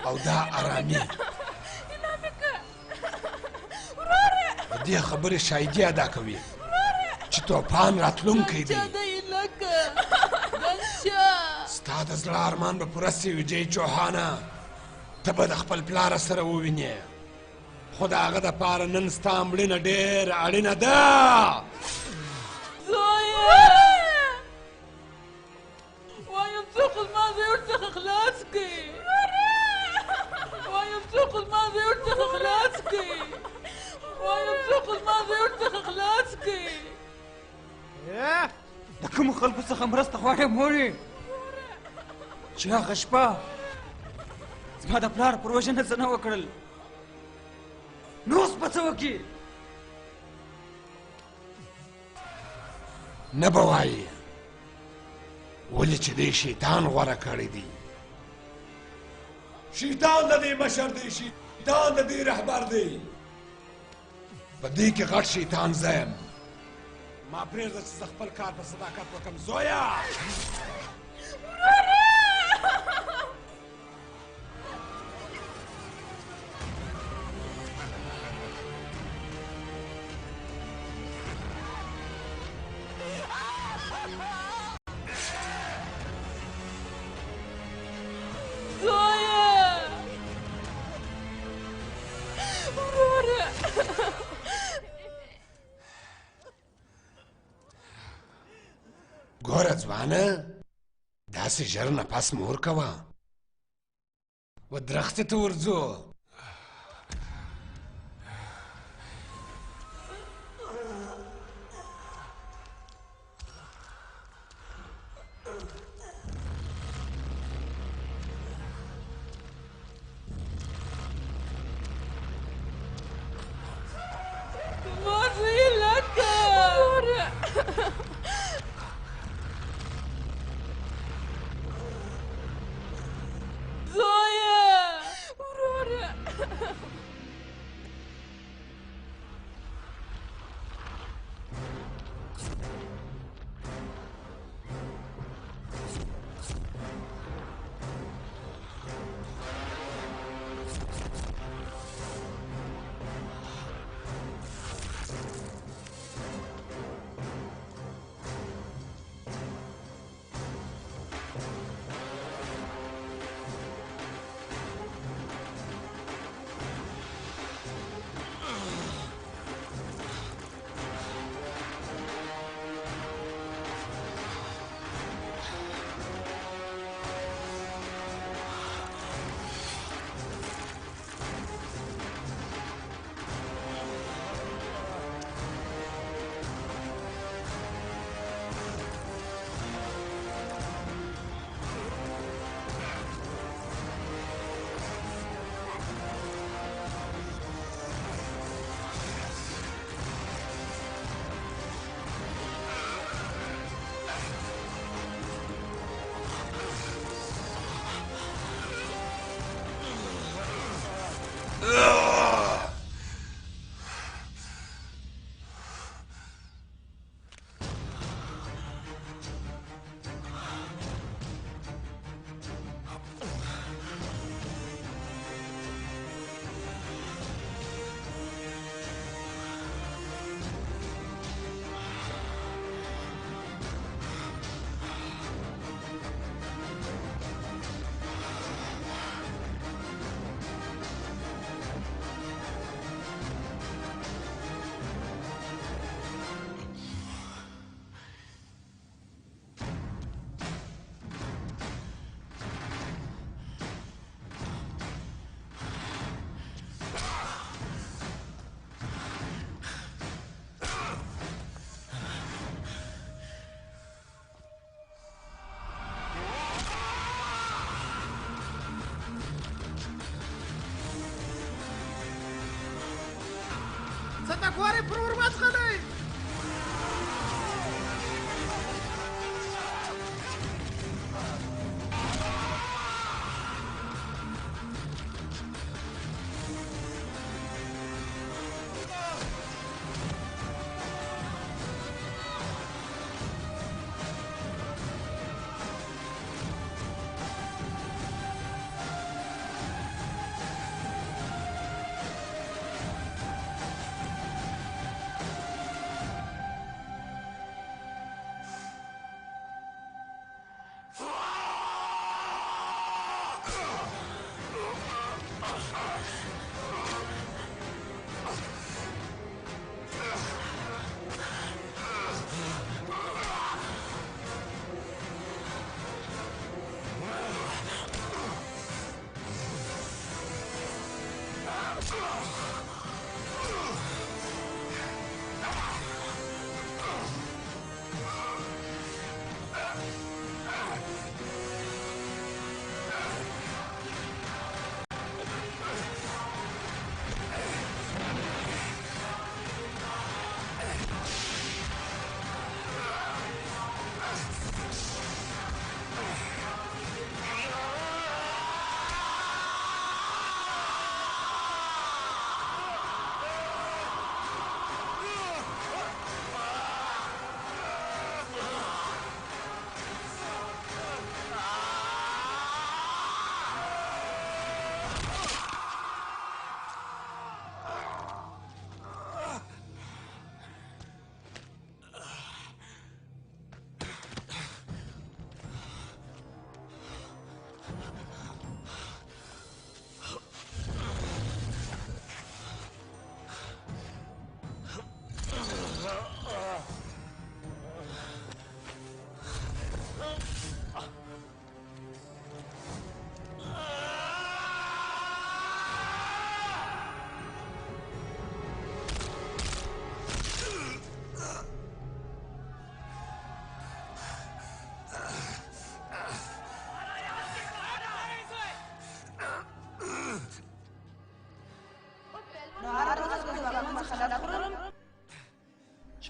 او دا ارامي د دې خبرې شاهدي ادا کوي چې توپان راتلونکی دی ستا د زړه ارمان به پوره سي وجۍ چوهانه ته به د خپل پلاره سره ووینې خو د هغه دپاره نن ستا مړینه ډېره اړینه ده وایم څوک زما د یوټ څخه خلاص کړي وایم څوک زما د یوټ څخه خلاص کړي وایم څوک زما د یوټ څخه خلاص کړي د کومو خلکو څخه مرسته غواړې مورې چې هغه شپه زما د پلار پر وژنه څه نه وکړل نو اوس به څه وکړي نه به وایي ولې چې دی شیطان غوره کړی دی شیطان د دې مشر دی شیطان د دې رهبر دی په دې کې غټ شیطان زه یم ما پرېږده چې زه خپل کار په صداقت وکړم زویه ګوره ځوانه داسې ژر نفس مه ورکوه و درختې ته ورځو Agora por urmaz kadar.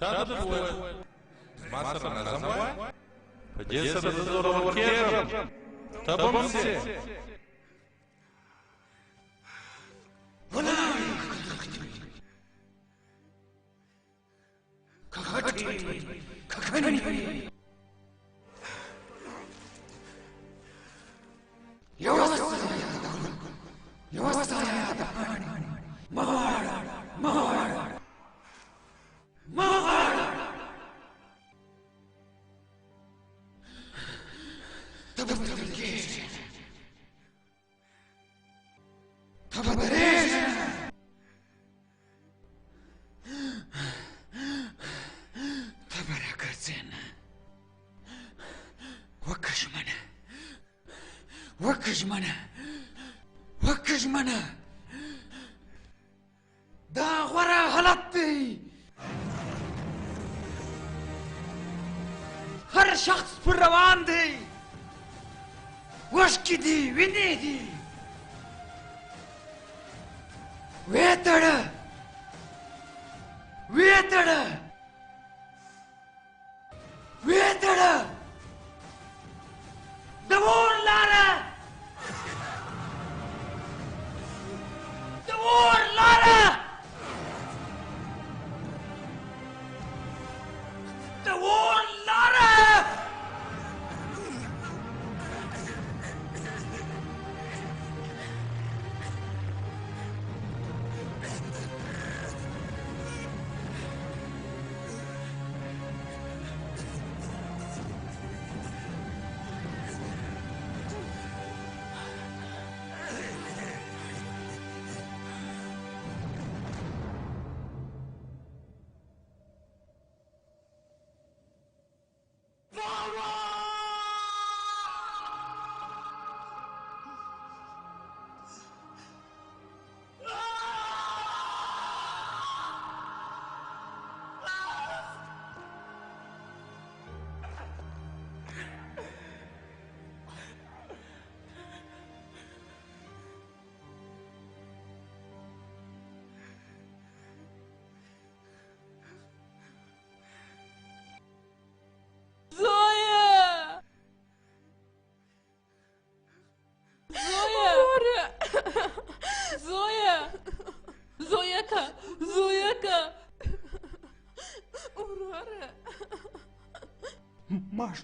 چا درته وویل ما سره نظم وایه په دې سره زه زورور کېږم ته به هم سې وکژمنه دا غوره حالت دی هر شخص پر روان دی وشکې دي وینې دي ویې تړه ویې تړه ویې تړه د اور لاره اور لاره د اور لاره Маш,